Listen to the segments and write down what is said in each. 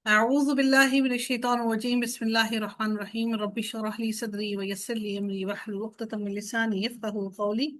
أعوذ بالله من الشيطان الرجيم بسم الله الرحمن الرحيم رب اشرح لي صدري ويسر لي أمري واحلل عقدة من لساني يفقهوا قولي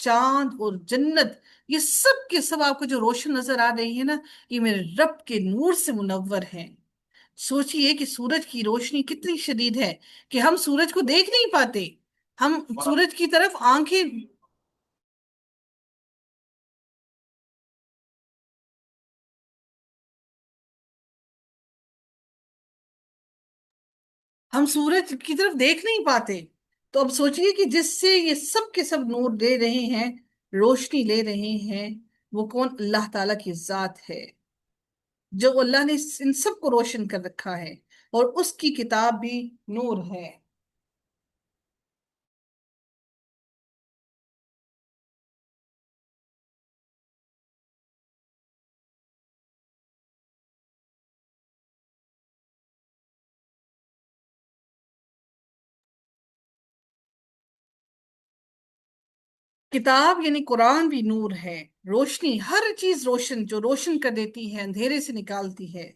چاند اور جنت، یہ سب کے سب آپ کو جو روشن نظر آ رہی ہے نا، یہ میرے رب کے نور سے منور ہیں۔ سوچئے کہ سورج کی روشنی کتنی شدید ہے کہ ہم سورج کو دیکھ نہیں پاتے، ہم سورج کی طرف آنکھیں، ہم سورج کی طرف دیکھ نہیں پاتے۔ تو اب سوچئے کہ جس سے یہ سب کے سب نور دے رہے ہیں، روشنی لے رہے ہیں، وہ کون؟ اللہ تعالیٰ کی ذات ہے، جو اللہ نے ان سب کو روشن کر رکھا ہے، اور اس کی کتاب بھی نور ہے۔ کتاب یعنی قرآن بھی نور ہے، روشنی، ہر چیز روشن، جو روشن کر دیتی ہے، اندھیرے سے نکالتی ہے۔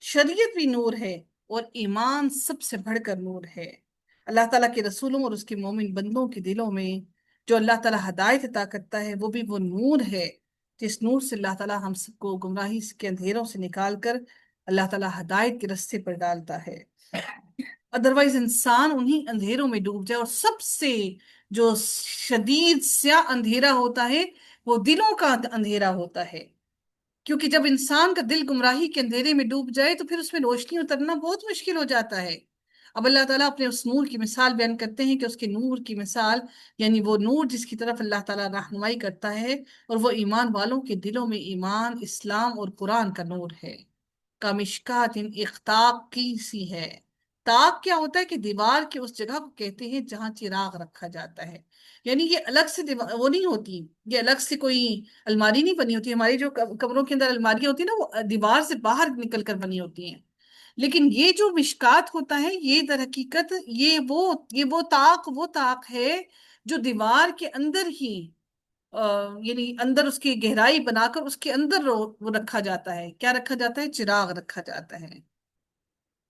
شریعت بھی نور ہے، اور ایمان سب سے بڑھ کر نور ہے۔ اللہ تعالیٰ کے رسولوں اور اس کے مومن بندوں کے دلوں میں جو اللہ تعالیٰ ہدایت عطا کرتا ہے، وہ بھی وہ نور ہے، جس نور سے اللہ تعالیٰ ہم سب کو گمراہی کے اندھیروں سے نکال کر اللہ تعالیٰ ہدایت کے رستے پر ڈالتا ہے۔ ادروائز انسان انہی اندھیروں میں ڈوب جائے، اور سب سے جو شدید سیاہ اندھیرا ہوتا ہے، وہ دلوں کا اندھیرا ہوتا ہے، کیونکہ جب انسان کا دل گمراہی کے اندھیرے میں ڈوب جائے تو پھر اس میں روشنی اترنا بہت مشکل ہو جاتا ہے۔ اب اللہ تعالیٰ اپنے اس نور کی مثال بیان کرتے ہیں کہ اس کے نور کی مثال، یعنی وہ نور جس کی طرف اللہ تعالیٰ رہنمائی کرتا ہے، اور وہ ایمان والوں کے دلوں میں ایمان، اسلام اور قرآن کا نور ہے۔ کامشکات ایک طاق کی سی ہے۔ طاق کیا ہوتا ہے؟ کہ دیوار کی اس جگہ کو کہتے ہیں جہاں چراغ رکھا جاتا ہے، یعنی یہ الگ سے وہ نہیں ہوتی، یہ الگ سے کوئی الماری نہیں بنی ہوتی، ہماری جو کمروں کے اندر الماریاں ہوتی ہیں نا، وہ دیوار سے باہر نکل کر بنی ہوتی ہیں، لیکن یہ جو مشکات ہوتا ہے، یہ در حقیقت یہ وہ طاق ہے جو دیوار کے اندر ہی، یعنی اندر اس کی گہرائی بنا کر اس کے اندر وہ رکھا جاتا ہے۔ کیا رکھا جاتا ہے؟ چراغ رکھا جاتا ہے۔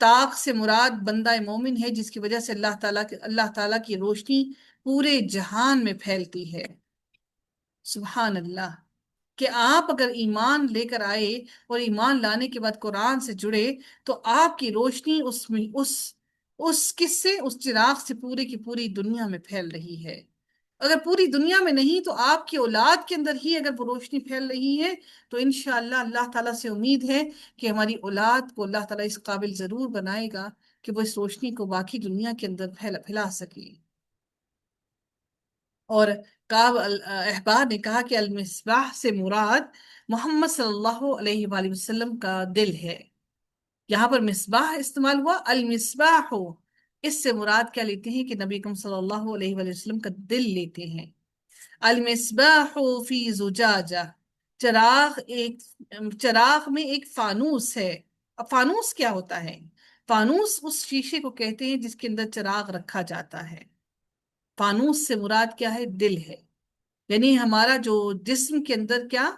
طاق سے مراد بندہ مومن ہے، جس کی وجہ سے اللہ تعالیٰ کی روشنی پورے جہان میں پھیلتی ہے۔ سبحان اللہ! کہ آپ اگر ایمان لے کر آئے اور ایمان لانے کے بعد قرآن سے جڑے، تو آپ کی روشنی اس کس سے، اس چراغ سے پوری کی پوری دنیا میں پھیل رہی ہے۔ اگر پوری دنیا میں نہیں تو آپ کی اولاد کے اندر ہی اگر وہ روشنی پھیل رہی ہے، تو انشاءاللہ اللہ تعالیٰ سے امید ہے کہ ہماری اولاد کو اللہ تعالیٰ اس قابل ضرور بنائے گا کہ وہ اس روشنی کو باقی دنیا کے اندر پھیلا سکے۔ اور کعب احبار نے کہا کہ المصباح سے مراد محمد صلی اللہ علیہ وآلہ وسلم کا دل ہے۔ یہاں پر مصباح استعمال ہوا، المصباح، اس سے مراد کیا لیتے ہیں؟ کہ نبی اکرم صلی اللہ علیہ وآلہ وسلم کا دل لیتے ہیں۔ المصباح فی زجاجہ، چراغ میں ایک فانوس ہے۔ اب فانوس کیا ہوتا ہے؟ فانوس اس شیشے کو کہتے ہیں جس کے اندر چراغ رکھا جاتا ہے۔ فانوس سے مراد کیا ہے؟ دل ہے، یعنی ہمارا جو جسم کے اندر کیا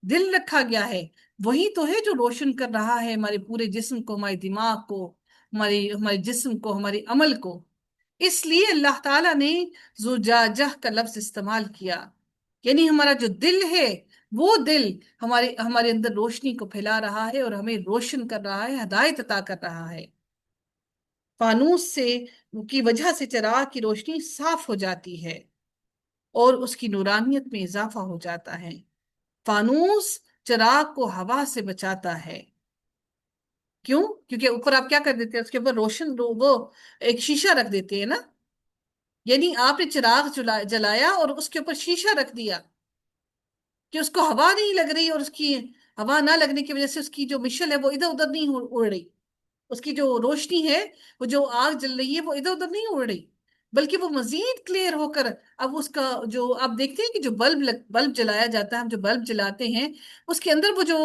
دل رکھا گیا ہے، وہی تو ہے جو روشن کر رہا ہے ہمارے پورے جسم کو، ہمارے دماغ کو، ہمارے جسم کو، ہمارے عمل کو۔ اس لیے اللہ تعالیٰ نے زجاجہ کا لفظ استعمال کیا، یعنی ہمارا جو دل ہے، وہ دل ہمارے اندر روشنی کو پھیلا رہا ہے، اور ہمیں روشن کر رہا ہے، ہدایت عطا کر رہا ہے۔ فانوس کی وجہ سے چراغ کی روشنی صاف ہو جاتی ہے، اور اس کی نورانیت میں اضافہ ہو جاتا ہے۔ فانوس چراغ کو ہوا سے بچاتا ہے۔ کیوں؟ کیونکہ اوپر آپ کیا کر دیتے ہیں؟ اس کے اوپر وہ ایک شیشہ رکھ دیتے ہیں نا، یعنی آپ نے چراغ جلایا اور اس کے اوپر شیشہ رکھ دیا کہ اس کو ہوا نہیں لگ رہی، اور اس کی ہوا نہ لگنے کی وجہ سے اس کی جو مشل ہے وہ ادھر ادھر نہیں اڑ رہی، اس کی جو روشنی ہے، وہ جو آگ جل رہی ہے، وہ ادھر ادھر نہیں اڑ رہی، بلکہ وہ مزید کلیئر ہو کر اب اس کا جو آپ دیکھتے ہیں کہ جو بلب جلایا جاتا ہے، ہم جو بلب جلاتے ہیں، اس کے اندر وہ جو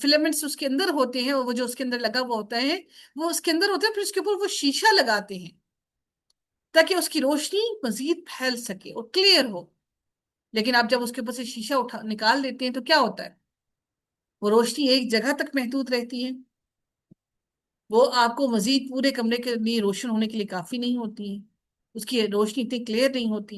فلمنٹس اس کے اندر ہوتے ہیں، وہ جو اس کے اندر لگا ہوا ہوتا ہے، وہ اس کے اندر ہوتا ہے، پھر اس کے اوپر وہ شیشہ لگاتے ہیں تاکہ اس کی روشنی مزید پھیل سکے اور کلیئر ہو۔ لیکن آپ جب اس کے اوپر سے شیشہ نکال دیتے ہیں تو کیا ہوتا ہے؟ وہ روشنی ایک جگہ تک محدود رہتی ہے، وہ آپ کو مزید پورے کمرے کے لیے روشن ہونے کے لیے کافی نہیں ہوتی ہے، اس کی روشنی اتنی کلیئر نہیں ہوتی۔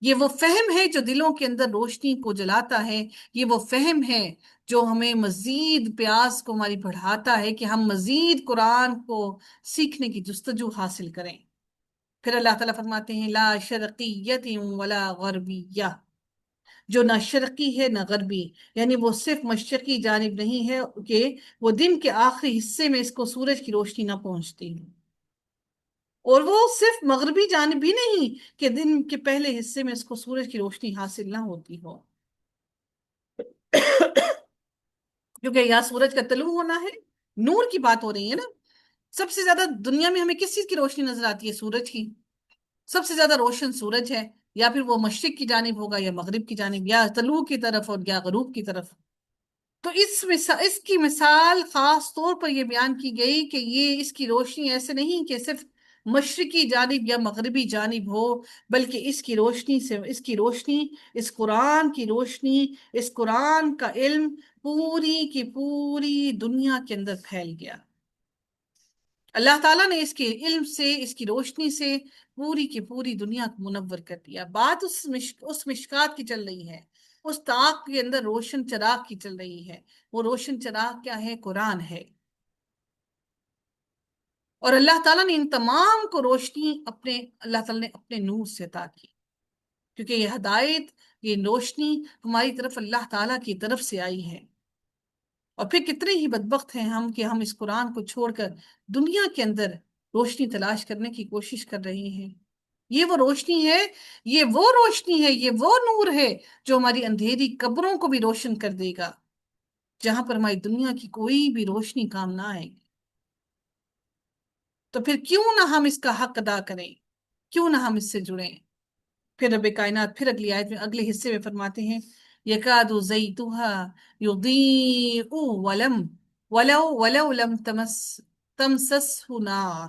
یہ وہ فہم ہے جو دلوں کے اندر روشنی کو جلاتا ہے، یہ وہ فہم ہے جو ہمیں مزید پیاس کو ہماری بڑھاتا ہے کہ ہم مزید قرآن کو سیکھنے کی جستجو حاصل کریں۔ پھر اللہ تعالیٰ فرماتے ہیں لا شرقیت ولا غربیہ، جو نہ شرقی ہے نہ غربی، یعنی وہ صرف مشرقی جانب نہیں ہے کہ وہ دن کے آخری حصے میں اس کو سورج کی روشنی نہ پہنچتی، اور وہ صرف مغربی جانب بھی نہیں کہ دن کے پہلے حصے میں اس کو سورج کی روشنی حاصل نہ ہوتی ہو، کیونکہ یہاں سورج کا طلوع ہونا ہے، نور کی بات ہو رہی ہے نا۔ سب سے زیادہ دنیا میں ہمیں کس چیز کی روشنی نظر آتی ہے؟ سورج کی۔ سب سے زیادہ روشن سورج ہے، یا پھر وہ مشرق کی جانب ہوگا یا مغرب کی جانب، یا طلوع کی طرف اور یا غروب کی طرف۔ تو اس کی مثال خاص طور پر یہ بیان کی گئی کہ یہ اس کی روشنی ایسے نہیں کہ صرف مشرقی جانب یا مغربی جانب ہو، بلکہ اس کی روشنی، اس قرآن کی روشنی، اس قرآن کا علم پوری کی پوری دنیا کے اندر پھیل گیا۔ اللہ تعالیٰ نے اس کے علم سے، اس کی روشنی سے پوری کی پوری دنیا کو منور کر دیا۔ بات اس مشکات کی چل رہی ہے، اس طاق کے اندر روشن چراغ کی چل رہی ہے۔ وہ روشن چراغ کیا ہے؟ قرآن ہے۔ اور اللہ تعالیٰ نے ان تمام کو روشنی اللہ تعالیٰ نے اپنے نور سے عطا کی، کیونکہ یہ ہدایت، یہ روشنی ہماری طرف اللہ تعالیٰ کی طرف سے آئی ہے۔ اور پھر کتنے ہی بدبخت ہیں ہم کہ ہم اس قرآن کو چھوڑ کر دنیا کے اندر روشنی تلاش کرنے کی کوشش کر رہے ہیں۔ یہ وہ روشنی ہے، یہ وہ روشنی ہے، یہ وہ نور ہے جو ہماری اندھیری قبروں کو بھی روشن کر دے گا، جہاں پر ہماری دنیا کی کوئی بھی روشنی کام نہ آئے گی۔ تو پھر کیوں نہ ہم اس کا حق ادا کریں، کیوں نہ ہم اس سے جڑیں؟ پھر رب کائنات پھر اگلی آیت میں، اگلے حصے میں فرماتے ہیں یکاد زیتها یضیء ولو لم تمسسه نار۔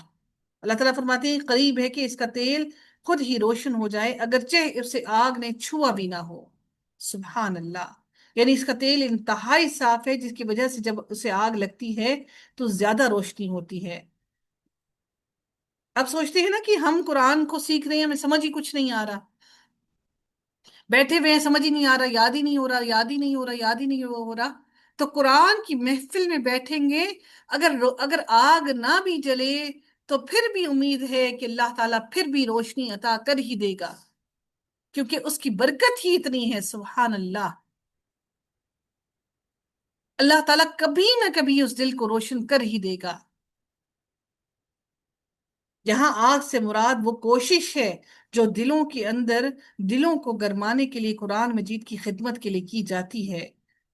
اللہ تعالیٰ فرماتے ہیں قریب ہے کہ اس کا تیل خود ہی روشن ہو جائے، اگرچہ اسے آگ نے چھوا بھی نہ ہو۔ سبحان اللہ، یعنی اس کا تیل انتہائی صاف ہے، جس کی وجہ سے جب اسے آگ لگتی ہے تو زیادہ روشنی ہوتی ہے۔ اب سوچتے ہیں نا کہ ہم قرآن کو سیکھ رہے ہیں، ہمیں سمجھ ہی کچھ نہیں آ رہا، بیٹھے ہوئے ہیں، سمجھ ہی نہیں آ رہا، یاد ہی نہیں ہو رہا، یاد ہی نہیں ہو رہا، یاد ہی نہیں ہو رہا۔ تو قرآن کی محفل میں بیٹھیں گے، اگر آگ نہ بھی جلے تو پھر بھی امید ہے کہ اللہ تعالیٰ پھر بھی روشنی عطا کر ہی دے گا، کیونکہ اس کی برکت ہی اتنی ہے۔ سبحان اللہ، اللہ تعالیٰ کبھی نہ کبھی اس دل کو روشن کر ہی دے گا۔ یہاں آگ سے مراد وہ کوشش ہے جو دلوں کو گرمانے کے لیے قرآن مجید کی خدمت کے لیے کی جاتی ہے،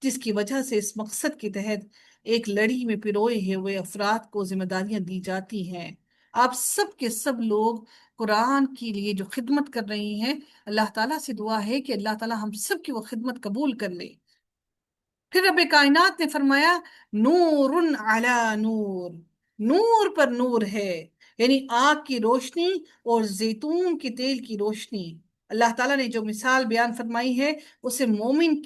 جس کی وجہ سے اس مقصد کے تحت ایک لڑی میں پروئے ہوئے افراد کو ذمہ داریاں دی جاتی ہیں۔ آپ سب کے سب لوگ قرآن کے لیے جو خدمت کر رہے ہیں، اللہ تعالیٰ سے دعا ہے کہ اللہ تعالیٰ ہم سب کی وہ خدمت قبول کر لے۔ پھر رب کائنات نے فرمایا نور علی نور، نور پر نور ہے، یعنی آگ کی روشنی اور زیتون کے تیل کی روشنی۔ اللہ تعالیٰ نے جو مثال بیان فرمائی ہے، اسے مومن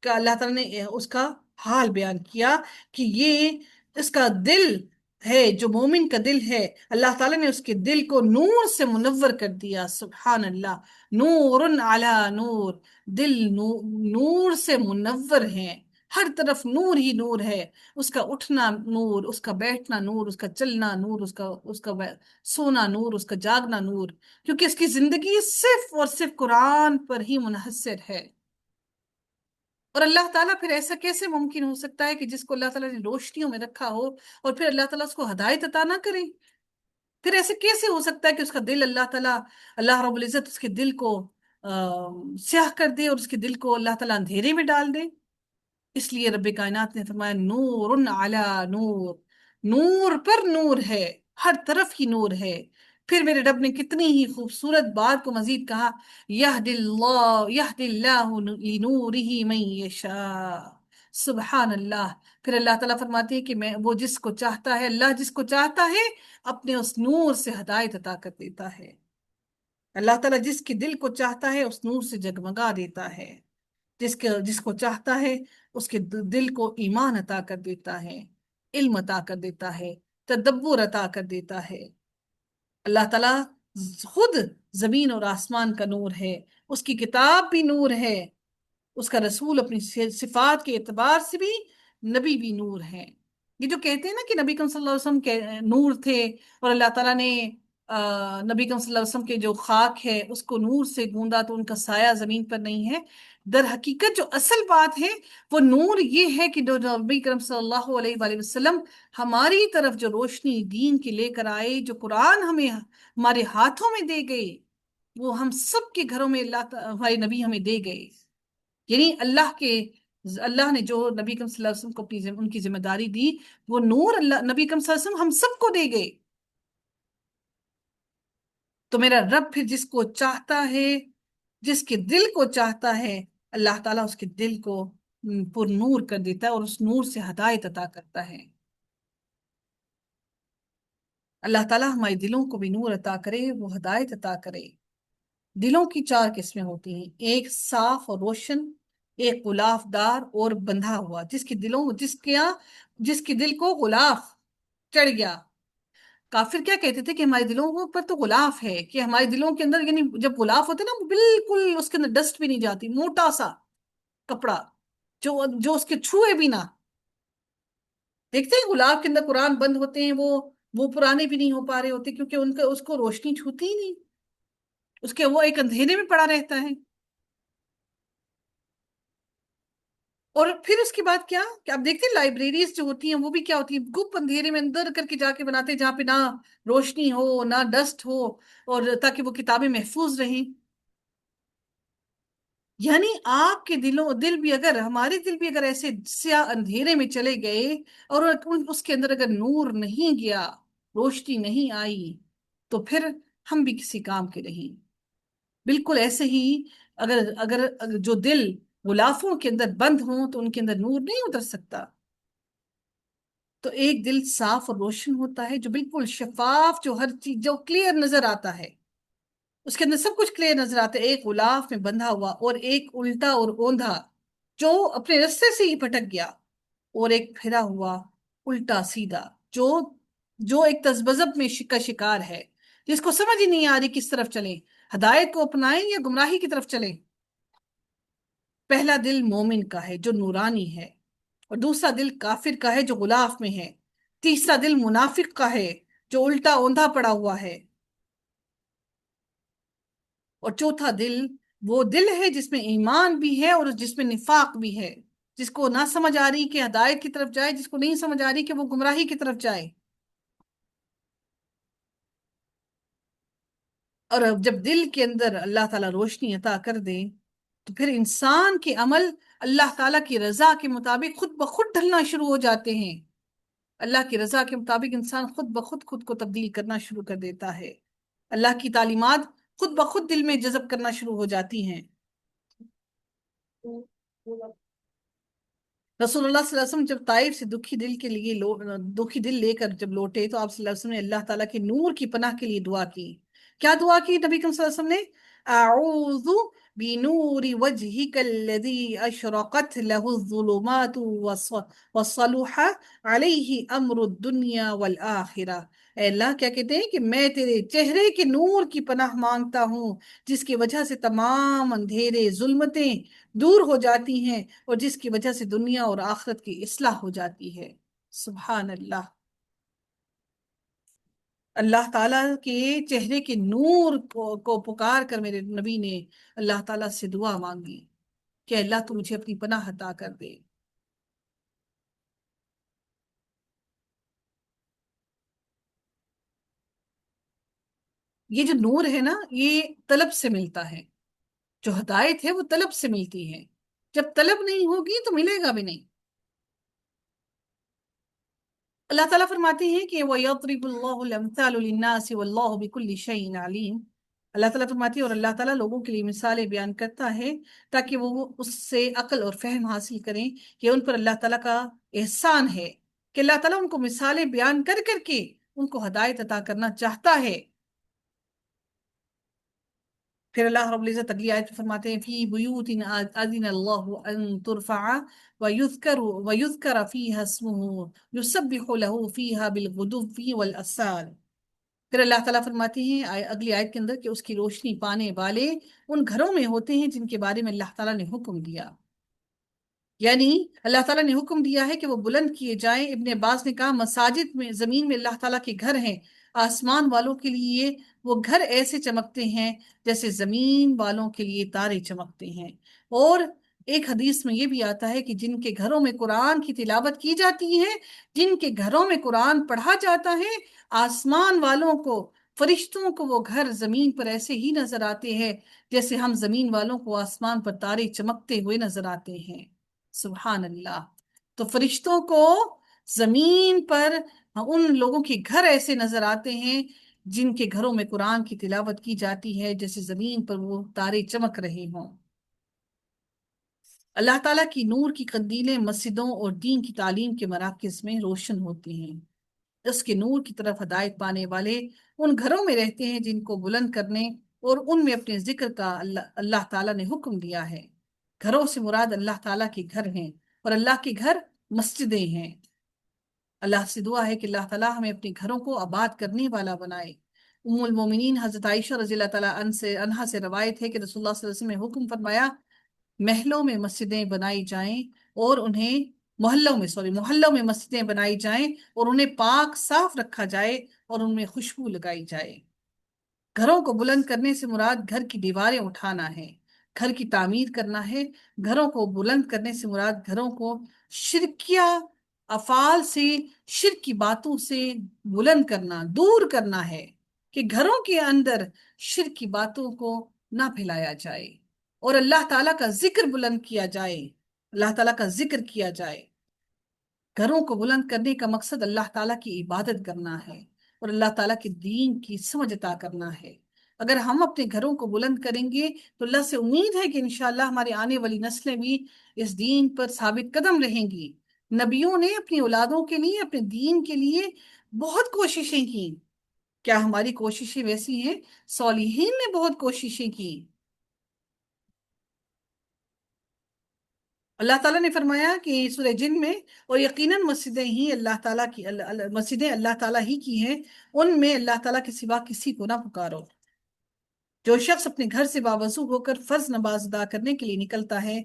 کا اللہ تعالیٰ نے اس کا حال بیان کیا کہ یہ اس کا دل ہے، جو مومن کا دل ہے، اللہ تعالیٰ نے اس کے دل کو نور سے منور کر دیا۔ سبحان اللہ، نور علی نور، دل نور سے منور ہیں، ہر طرف نور ہی نور ہے، اس کا اٹھنا نور، اس کا بیٹھنا نور، اس کا چلنا نور، اس کا سونا نور، اس کا جاگنا نور، کیونکہ اس کی زندگی صرف اور صرف قرآن پر ہی منحصر ہے۔ اور اللہ تعالیٰ پھر ایسا کیسے ممکن ہو سکتا ہے کہ جس کو اللہ تعالیٰ نے روشنیوں میں رکھا ہو اور پھر اللہ تعالیٰ اس کو ہدایت عطا نہ کرے؟ پھر ایسے کیسے ہو سکتا ہے کہ اس کا دل اللہ رب العزت اس کے دل کو سیاہ کر دے اور اس کے دل کو اللہ تعالیٰ اندھیرے میں ڈال دے؟ اس لیے رب کائنات نے فرمایا نور علی نور، نور پر نور ہے، ہر طرف ہی نور ہے۔ پھر میرے رب نے کتنی ہی خوبصورت بات کو مزید کہا یہد اللہ لنورہ من یشاء۔ سبحان اللہ، پھر اللہ تعالیٰ فرماتے ہیں کہ وہ جس کو چاہتا ہے، اللہ جس کو چاہتا ہے اپنے اس نور سے ہدایت عطا کر دیتا ہے۔ اللہ تعالیٰ جس کے دل کو چاہتا ہے اس نور سے جگمگا دیتا ہے، جس کو چاہتا ہے اس کے دل کو ایمان عطا کر دیتا ہے، علم عطا کر دیتا ہے، تدبر عطا کر دیتا ہے۔ اللہ تعالیٰ خود زمین اور آسمان کا نور ہے، اس کی کتاب بھی نور ہے، اس کا رسول اپنی صفات کے اعتبار سے بھی نبی بھی نور ہے۔ یہ جو کہتے ہیں نا کہ نبی کریم صلی اللہ علیہ وسلم کے نور تھے، اور اللہ تعالیٰ نے نبی کریم صلی اللہ علیہ وسلم کے جو خاک ہے اس کو نور سے گوندا تو ان کا سایہ زمین پر نہیں ہے۔ در حقیقت جو اصل بات ہے وہ نور یہ ہے کہ جو نبی کریم صلی اللہ علیہ وآلہ وسلم ہماری طرف جو روشنی دین کی لے کر آئے، جو قرآن ہمیں ہمارے ہاتھوں میں دے گئے، وہ ہم سب کے گھروں میں ہمارے نبی ہمیں دے گئے۔ یعنی اللہ نے جو نبی کریم صلی اللہ علیہ وسلم کو ان کی ذمہ داری دی، وہ نور اللہ نبی کریم صلی اللہ علیہ وسلم ہم سب کو دے گئے۔ تو میرا رب پھر جس کو چاہتا ہے، جس کے دل کو چاہتا ہے، اللہ تعالیٰ اس کے دل کو پر نور کر دیتا ہے اور اس نور سے ہدایت عطا کرتا ہے۔ اللہ تعالیٰ ہمارے دلوں کو بھی نور عطا کرے، وہ ہدایت عطا کرے۔ دلوں کی چار قسمیں ہوتی ہیں، ایک صاف اور روشن، ایک غلاف دار اور بندھا ہوا، جس کے دل کو غلاف چڑھ گیا۔ کافر کیا کہتے تھے کہ ہمارے دلوں پر تو غلاف ہے، کہ ہمارے دلوں کے اندر، یعنی جب غلاف ہوتے نا بالکل اس کے اندر ڈسٹ بھی نہیں جاتی، موٹا سا کپڑا جو اس کے چھوئے بھی نہ۔ دیکھتے ہیں غلاف کے اندر قرآن بند ہوتے ہیں، وہ پرانے بھی نہیں ہو پا رہے ہوتے، کیونکہ اس کو روشنی چھوتی ہی نہیں، وہ ایک اندھیرے میں پڑا رہتا ہے۔ اور پھر اس کے بعد کیا کہ آپ دیکھتے ہیں لائبریریز جو ہوتی ہیں وہ بھی کیا ہوتی ہیں، گپ اندھیرے میں اندر کر کے جا کے بناتے ہیں، جہاں پہ نہ روشنی ہو نہ ڈسٹ ہو، اور تاکہ وہ کتابیں محفوظ رہیں۔ یعنی آپ کے ہمارے دل بھی اگر ایسے سیاہ اندھیرے میں چلے گئے، اور اس کے اندر اگر نور نہیں گیا، روشنی نہیں آئی، تو پھر ہم بھی کسی کام کے نہیں۔ بالکل ایسے ہی اگر جو دل غلافوں کے اندر بند ہوں تو ان کے اندر نور نہیں اتر سکتا۔ تو ایک دل صاف اور روشن ہوتا ہے، جو بالکل شفاف، جو ہر چیز جو کلیئر نظر آتا ہے، اس کے اندر سب کچھ کلیئر نظر آتا ہے، ایک غلاف میں بندھا ہوا، اور ایک الٹا اور اوندھا جو اپنے رستے سے ہی پھٹک گیا، اور ایک پھرا ہوا الٹا سیدھا جو جو ایک تذبذب میں کا شکار ہے، جس کو سمجھ ہی نہیں آ رہی کس طرف چلیں، ہدایت کو اپنائیں یا گمراہی کی طرف چلیں۔ پہلا دل مومن کا ہے جو نورانی ہے، اور دوسرا دل کافر کا ہے جو غلاف میں ہے، تیسرا دل منافق کا ہے جو الٹا اوندھا پڑا ہوا ہے، اور چوتھا دل وہ دل ہے جس میں ایمان بھی ہے اور جس میں نفاق بھی ہے، جس کو نہ سمجھ آ رہی کہ ہدایت کی طرف جائے، جس کو نہیں سمجھ آ رہی کہ وہ گمراہی کی طرف جائے۔ اور اب جب دل کے اندر اللہ تعالیٰ روشنی عطا کر دے، تو پھر انسان کے عمل اللہ تعالیٰ کی رضا کے مطابق خود بخود ڈھلنا شروع ہو جاتے ہیں۔ اللہ کی رضا کے مطابق انسان خود کو تبدیل کرنا شروع کر دیتا ہے، اللہ کی تعلیمات خود بخود دل میں جذب کرنا شروع ہو جاتی ہیں۔ رسول اللہ صلی اللہ علیہ وسلم جب طائف سے دکھی دل لے کر جب لوٹے، تو آپ صلی اللہ علیہ وسلم نے اللہ تعالیٰ کے نور کی پناہ کے لیے دعا کی۔ کیا دعا کی نبی کریم صلی اللہ علیہ وسلم نے؟ اعوذ بنور وجهك الذي اشرقت له الظلمات وصلح عليه امر الدنيا والآخرہ۔ اے اللہ، کیا کہتے ہیں کہ میں تیرے چہرے کے نور کی پناہ مانگتا ہوں، جس کی وجہ سے تمام اندھیرے ظلمتیں دور ہو جاتی ہیں، اور جس کی وجہ سے دنیا اور آخرت کی اصلاح ہو جاتی ہے۔ سبحان اللہ۔ اللہ تعالیٰ کے چہرے کے نور کو پکار کر میرے نبی نے اللہ تعالیٰ سے دعا مانگی کہ اللہ تو مجھے اپنی پناہ عطا کر دے۔ یہ جو نور ہے نا، یہ طلب سے ملتا ہے، جو ہدایت ہے وہ طلب سے ملتی ہے، جب طلب نہیں ہوگی تو ملے گا بھی نہیں۔ اللہ تعالیٰ فرماتے ہیں کہ وَيَضْرِبُ اللَّهُ الْأَمْثَالُ لِلنَّاسِ وَاللَّهُ بِكُلِّ شَيْءٍ عَلِيمٌ۔ اللہ تعالیٰ فرماتی ہے، اور اللہ تعالیٰ لوگوں کے لیے مثالیں بیان کرتا ہے تاکہ وہ اس سے عقل اور فہم حاصل کریں کہ ان پر اللہ تعالیٰ کا احسان ہے، کہ اللہ تعالیٰ ان کو مثالیں بیان کر کر کے ان کو ہدایت عطا کرنا چاہتا ہے۔ پھر اللہ رب العزت اگلی آیت میں فرماتے ہیں فی بیوت اذن اللہ ان ترفع ویذکر فیہا اسمہ یسبح لہ فیہا بالغدو والآصال۔ پھر اللہ تعالیٰ فرماتی ہیں اگلی آیت کے اندر کہ اس کی روشنی پانے والے ان گھروں میں ہوتے ہیں جن کے بارے میں اللہ تعالیٰ نے حکم دیا. یعنی اللہ تعالیٰ نے حکم دیا ہے کہ وہ بلند کیے جائیں. ابن عباس نے کہا مساجد میں زمین میں اللہ تعالیٰ کے گھر ہیں، آسمان والوں کے لیے وہ گھر ایسے چمکتے ہیں جیسے زمین والوں کے لیے تارے چمکتے ہیں. اور ایک حدیث میں یہ بھی آتا ہے کہ جن کے گھروں میں قرآن کی تلاوت کی جاتی ہے، جن کے گھروں میں قرآن پڑھا جاتا ہے، آسمان والوں کو، فرشتوں کو وہ گھر زمین پر ایسے ہی نظر آتے ہیں جیسے ہم زمین والوں کو آسمان پر تارے چمکتے ہوئے نظر آتے ہیں. سبحان اللہ. تو فرشتوں کو زمین پر ان لوگوں کے گھر ایسے نظر آتے ہیں جن کے گھروں میں قرآن کی تلاوت کی جاتی ہے، جیسے زمین پر وہ تارے چمک رہے ہوں. اللہ تعالیٰ کی نور کی قندیلیں مسجدوں اور دین کی تعلیم کے مراکز میں روشن ہوتی ہیں. اس کے نور کی طرف ہدایت پانے والے ان گھروں میں رہتے ہیں جن کو بلند کرنے اور ان میں اپنے ذکر کا اللہ تعالیٰ نے حکم دیا ہے. گھروں سے مراد اللہ تعالیٰ کے گھر ہیں، اور اللہ کے گھر مسجدیں ہیں. اللہ سے دعا ہے کہ اللہ تعالیٰ ہمیں اپنے گھروں کو آباد کرنے والا بنائے. ام المومنین حضرت عائشہ رضی اللہ تعالیٰ عنہا سے روایت ہے کہ رسول اللہ صلی اللہ علیہ وسلم نے حکم فرمایا محلوں میں مسجدیں بنائی جائیں اور انہیں محلوں میں مسجدیں بنائی جائیں اور انہیں پاک صاف رکھا جائے اور ان میں خوشبو لگائی جائے. گھروں کو بلند کرنے سے مراد گھر کی دیواریں اٹھانا ہے، گھر کی تعمیر کرنا ہے. گھروں کو بلند کرنے سے مراد گھروں کو شرکیہ افعال سے، شرک کی باتوں سے بلند کرنا، دور کرنا ہے کہ گھروں کے اندر شرک کی باتوں کو نہ پھیلایا جائے اور اللہ تعالیٰ کا ذکر بلند کیا جائے. اللہ تعالیٰ کا ذکر کیا جائے. گھروں کو بلند کرنے کا مقصد اللہ تعالیٰ کی عبادت کرنا ہے اور اللہ تعالیٰ کے دین کی سمجھ عطا کرنا ہے. اگر ہم اپنے گھروں کو بلند کریں گے تو اللہ سے امید ہے کہ انشاءاللہ ہماری آنے والی نسلیں بھی اس دین پر ثابت قدم رہیں گی. نبیوں نے اپنی اولادوں کے لیے، اپنے دین کے لیے بہت کوششیں کی. کیا ہماری کوششیں ویسی ہیں؟ صالحین نے بہت کوششیں کی. اللہ تعالیٰ نے فرمایا کہ سورہ جن میں، اور یقیناً مسجدیں ہی اللہ تعالیٰ کی مسجدیں اللہ تعالیٰ ہی کی ہیں، ان میں اللہ تعالیٰ کے سوا کسی کو نہ پکارو. جو شخص اپنے گھر سے باوضو ہو کر فرض نماز ادا کرنے کے لیے نکلتا ہے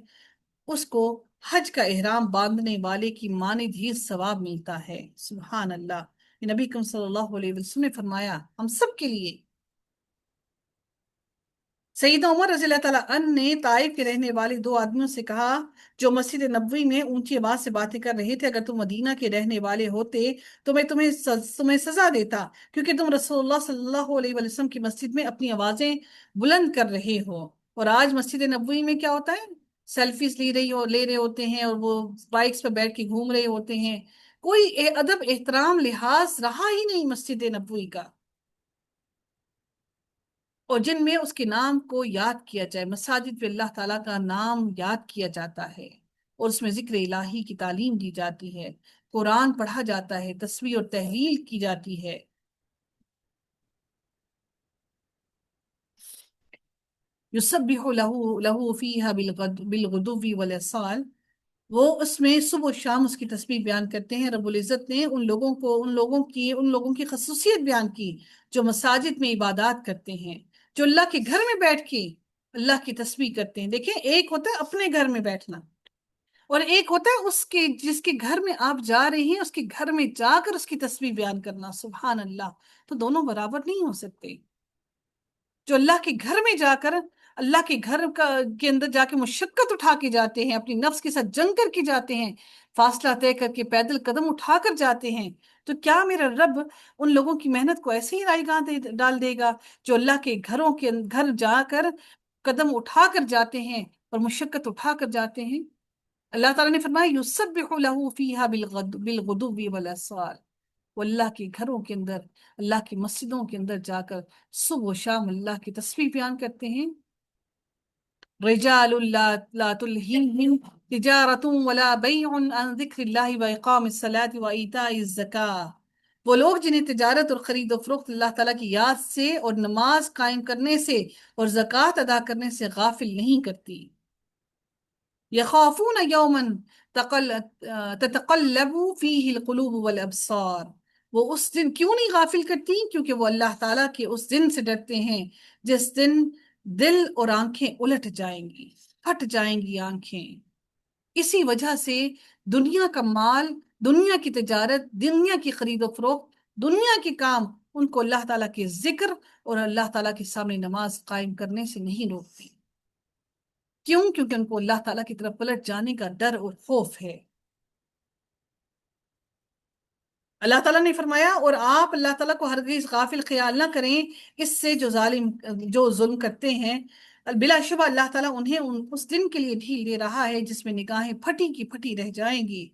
اس کو حج کا احرام باندھنے والے کی مانند ہی ثواب ملتا ہے. سبحان اللہ. یہ نبی کریم صلی اللہ علیہ وسلم نے فرمایا ہم سب کے لیے. سیدنا عمر رضی اللہ تعالیٰ عنہ نے طائف کے رہنے والے دو آدمیوں سے کہا جو مسجد نبوی میں اونچی آواز سے باتیں کر رہے تھے، اگر تم مدینہ کے رہنے والے ہوتے تو میں تمہیں سزا دیتا، کیونکہ تم رسول اللہ صلی اللہ علیہ وسلم کی مسجد میں اپنی آوازیں بلند کر رہے ہو. اور آج مسجد نبوی میں کیا ہوتا ہے؟ سیلفیز لے رہے ہوتے ہیں اور وہ بائکس پہ بیٹھ کے گھوم رہے ہوتے ہیں. کوئی ادب احترام لحاظ رہا ہی نہیں مسجد نبوی کا. اور جن میں اس کے نام کو یاد کیا جائے، مساجد پہ اللہ تعالیٰ کا نام یاد کیا جاتا ہے اور اس میں ذکر الہی کی تعلیم دی جاتی ہے، قرآن پڑھا جاتا ہے، تسبیح اور تحلیل کی جاتی ہے. یسبح لہ فیہا بالغدو والآصال. وہ اس میں صبح و شام اس کی تسبیح بیان کرتے ہیں. رب العزت نے ان لوگوں کی خصوصیت بیان کی جو مساجد میں عبادات کرتے ہیں، جو اللہ کے گھر میں بیٹھ کے اللہ کی تسبیح کرتے ہیں. دیکھیں، ایک ہوتا ہے اپنے گھر میں بیٹھنا اور ایک ہوتا ہے جس کے گھر میں آپ جا رہے ہیں اس کے گھر میں جا کر اس کی تسبیح بیان کرنا. سبحان اللہ. تو دونوں برابر نہیں ہو سکتے. جو اللہ کے گھر میں جا کر، اللہ کے کے اندر جا کے مشقت اٹھا کے جاتے ہیں، اپنی نفس کے ساتھ جنگ کر کے جاتے ہیں، فاصلہ طے کر کے پیدل قدم اٹھا کر جاتے ہیں، تو کیا میرا رب ان لوگوں کی محنت کو ایسے ہی رائیگاں ڈال دے گا جو اللہ کے گھر جا کر قدم اٹھا کر جاتے ہیں اور مشقت اٹھا کر جاتے ہیں؟ اللہ تعالیٰ نے فرمایا یسبح لہ فیہا بالغدو والآصال. وہ اللہ کے گھروں کے اندر، اللہ کی مسجدوں کے اندر جا کر صبح و شام اللہ کی تسبیح بیان کرتے ہیں. رجال لا تلہیہم تجارت ولا بیع عن ذکر اللہ واقام الصلاۃ وایتاء الزکاۃ. وہ لوگ جنہیں تجارت اور خرید و فروخت اللہ تعالیٰ کی یاد سے اور نماز قائم کرنے سے اور زکوٰۃ ادا کرنے سے غافل نہیں کرتی. یخافون یوما تتقلب فیہ القلوب والابصار. وہ اس دن کیوں نہیں غافل کرتی؟ کیونکہ وہ اللہ تعالیٰ کے اس دن سے ڈرتے ہیں جس دن دل اور آنکھیں الٹ جائیں گی، پھٹ جائیں گی آنکھیں۔ اسی وجہ سے دنیا کا مال، دنیا کی تجارت، دنیا کی خرید و فروخت، دنیا کے کام ان کو اللہ تعالیٰ کے ذکر اور اللہ تعالیٰ کے سامنے نماز قائم کرنے سے نہیں روکتی۔ کیوں؟ کیونکہ ان کو اللہ تعالیٰ کی طرف پلٹ جانے کا ڈر اور خوف ہے۔ اللہ تعالیٰ نے فرمایا اور آپ اللہ تعالیٰ کو ہرگز غافل خیال نہ کریں اس سے جو ظلم کرتے ہیں، بلا شبہ اللہ تعالیٰ انہیں اس دن کے لیے ڈھیل دے رہا ہے جس میں نگاہیں پھٹی کی پھٹی رہ جائیں گی۔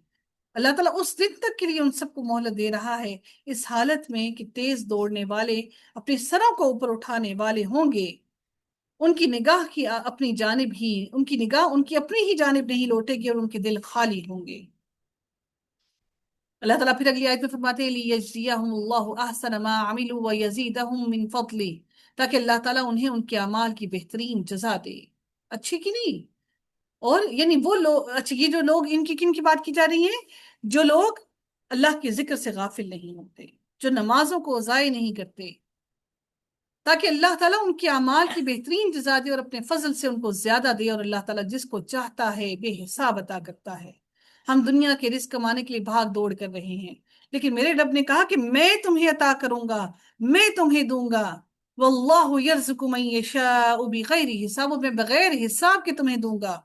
اللہ تعالیٰ اس دن تک کے لیے ان سب کو مہلت دے رہا ہے، اس حالت میں کہ تیز دوڑنے والے اپنے سروں کو اوپر اٹھانے والے ہوں گے، ان کی نگاہ کی اپنی جانب ہی، ان کی نگاہ ان کی اپنی ہی جانب نہیں لوٹے گی اور ان کے دل خالی ہوں گے۔ اللہ تعالیٰ پھر اگلی آیت میں فرماتے ہیں لِيَجْزِيَهُمُ اللَّهُ أَحْسَنَ مَا عَمِلُوا وَيَزِيدَهُم مِّن فَضْلِهِ، تاکہ اللہ تعالیٰ انہیں ان کے اعمال کی بہترین جزا دے۔ اچھی کی نہیں؟ اور یعنی وہ لوگ، اچھا یہ جو لوگ، ان کی کن کی بات کی جا رہی ہے؟ جو لوگ اللہ کے ذکر سے غافل نہیں ہوتے، جو نمازوں کو ضائع نہیں کرتے، تاکہ اللہ تعالیٰ ان کے اعمال کی بہترین جزا دے اور اپنے فضل سے ان کو زیادہ دے، اور اللہ تعالیٰ جس کو چاہتا ہے بے حساب عطا کرتا ہے۔ ہم دنیا کے رزق کمانے کے لیے بھاگ دوڑ کر رہے ہیں، لیکن میرے رب نے کہا کہ میں تمہیں عطا کروں گا، میں تمہیں دوں گا۔ واللہ یرزق من یشاء بغیر حساب، میں بغیر حساب کے تمہیں دوں گا۔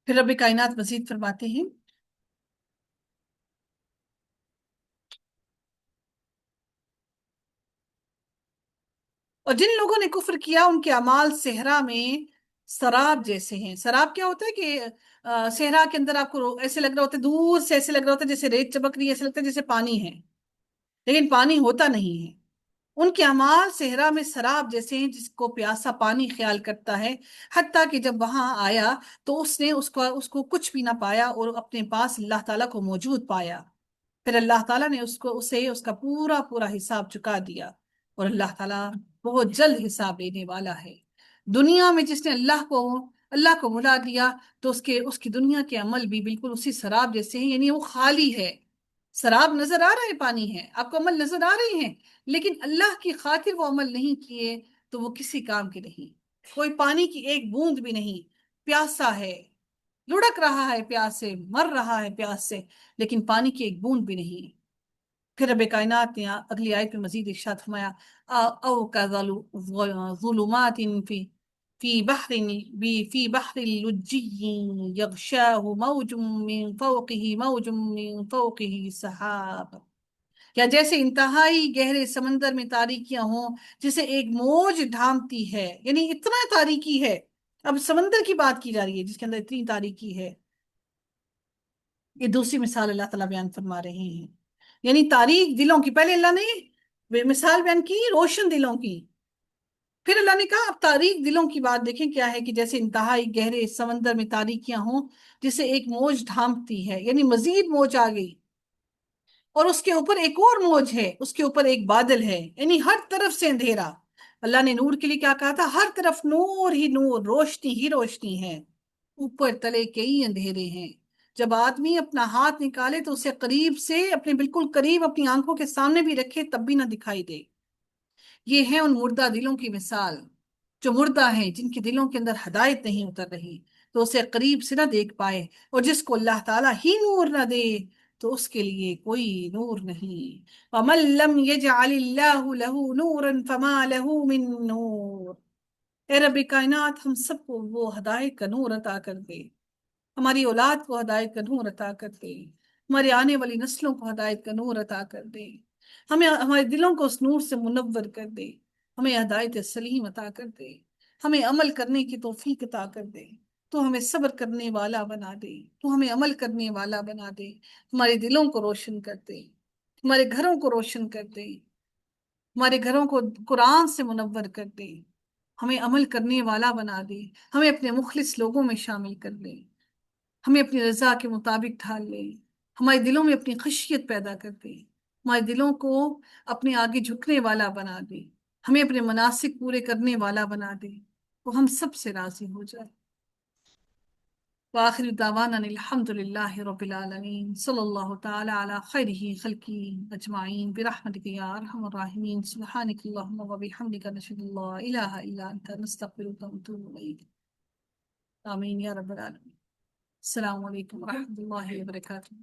پھر رب کائنات مزید فرماتے ہیں اور جن لوگوں نے کفر کیا ان کے اعمال صحرا میں سراب جیسے ہیں۔ سراب کیا ہوتا ہے کہ صحرا کے اندر آپ کو ایسے لگ رہا ہوتا ہے، دور سے ایسے لگ رہا ہوتا ہے جیسے ریت چمک رہی ہے، ایسے لگتا ہے جیسے پانی ہے، لیکن پانی ہوتا نہیں ہے۔ ان کے اعمال صحرا میں سراب جیسے ہیں جس کو پیاسا پانی خیال کرتا ہے، حتیٰ کہ جب وہاں آیا تو اس نے اس کو کچھ بھی نہ پایا اور اپنے پاس اللہ تعالیٰ کو موجود پایا۔ پھر اللہ تعالیٰ نے اسے اس کا پورا پورا حساب چکا دیا، اور اللہ تعالیٰ بہت جلد حساب لینے والا ہے۔ دنیا میں جس نے اللہ کو بھلا دیا تو اس کی دنیا کے عمل بھی بالکل اسی سراب جیسے ہیں، یعنی وہ خالی ہے۔ سراب نظر آ رہا ہے، پانی ہے، آپ کو عمل نظر آ رہے ہیں، لیکن اللہ کی خاطر وہ عمل نہیں کیے تو وہ کسی کام کے نہیں۔ کوئی پانی کی ایک بوند بھی نہیں، پیاسا ہے، لڑک رہا ہے پیاس سے، مر رہا ہے پیاس سے، لیکن پانی کی ایک بوند بھی نہیں۔ پھر رب کائنات نے اگلی آیت میں مزید ارشاد فرمایا او ظلمات فی بحر لجی یغشاہ موج من فوقہ سحاب، یا جیسے انتہائی گہرے سمندر میں تاریکیاں ہوں جسے ایک موج ڈھانپتی ہے، یعنی اتنا تاریکی ہے۔ اب سمندر کی بات کی جا رہی ہے جس کے اندر اتنی تاریکی ہے۔ یہ دوسری مثال اللہ تعالیٰ بیان فرما رہے ہیں، یعنی تاریک دلوں کی۔ پہلے اللہ نے مثال بیان کی روشن دلوں کی، پھر اللہ نے کہا اب تاریک دلوں کی بات دیکھیں کیا ہے، کہ جیسے انتہائی گہرے سمندر میں تاریکیاں ہوں جسے ایک موج ڈھانپتی ہے، یعنی مزید موج آ گئی، اور اس کے اوپر ایک اور موج ہے، اس کے اوپر ایک بادل ہے، یعنی ہر طرف سے اندھیرا۔ اللہ نے نور کے لیے کیا کہا تھا؟ ہر طرف نور ہی نور، روشنی ہی روشنی ہے، اوپر تلے کئی اندھیرے ہیں۔ جب آدمی اپنا ہاتھ نکالے تو اسے قریب سے، اپنے بالکل قریب اپنی آنکھوں کے سامنے بھی رکھے تب بھی نہ دکھائی دے۔ یہ ہے ان مردہ دلوں کی مثال، جو مردہ ہیں، جن کے دلوں کے اندر ہدایت نہیں اتر رہی تو اسے قریب سے نہ دیکھ پائے، اور جس کو اللہ تعالیٰ ہی نور نہ دے تو اس کے لیے کوئی نور نہیں۔ وَمَن لَّمْ يَجْعَلِ اللَّهُ لَهُ نُورًا فَمَا لَهُ مِن نُور۔ اے رب کائنات ہم سب کو وہ ہدایت کا نور عطا کر دے، ہماری اولاد کو ہدایت کا نور عطا کر دے، ہمارے آنے والی نسلوں کو ہدایت کا نور عطا کر دے، ہمیں ہمارے دلوں کو اس نور سے منور کر دے، ہمیں ہدایت سلیم عطا کر دے، ہمیں عمل کرنے کی توفیق عطا کر دے، تو ہمیں صبر کرنے والا بنا دے، تو ہمیں عمل کرنے والا بنا دے، ہمارے دلوں کو روشن کر دے، ہمارے گھروں کو روشن کر دے، ہمارے گھروں کو قرآن سے منور کر دے، ہمیں عمل کرنے والا بنا دے، ہمیں اپنے مخلص لوگوں میں شامل کر دے، ہمیں اپنی رضا کے مطابق ڈھال لے، ہمارے دلوں میں اپنی خشیت پیدا کر دے، ہمارے دلوں کو اپنے آگے جھکنے والا بنا دے، ہمیں اپنے مناسک پورے کرنے والا بنا دے، وہ ہم سب سے راضی ہو جائے۔ وآخر دعوانا الحمد لله رب العالمين صلى الله تعالى على خيره خلقه أجمعين برحمتك يا أرحم الراحمين سبحانك اللهم وبحمدك نشهد أن لا إله إلا أنت نستغفرك ونتوب إليك آمين يا رب العالمين. السلام عليكم ورحمة الله وبركاته.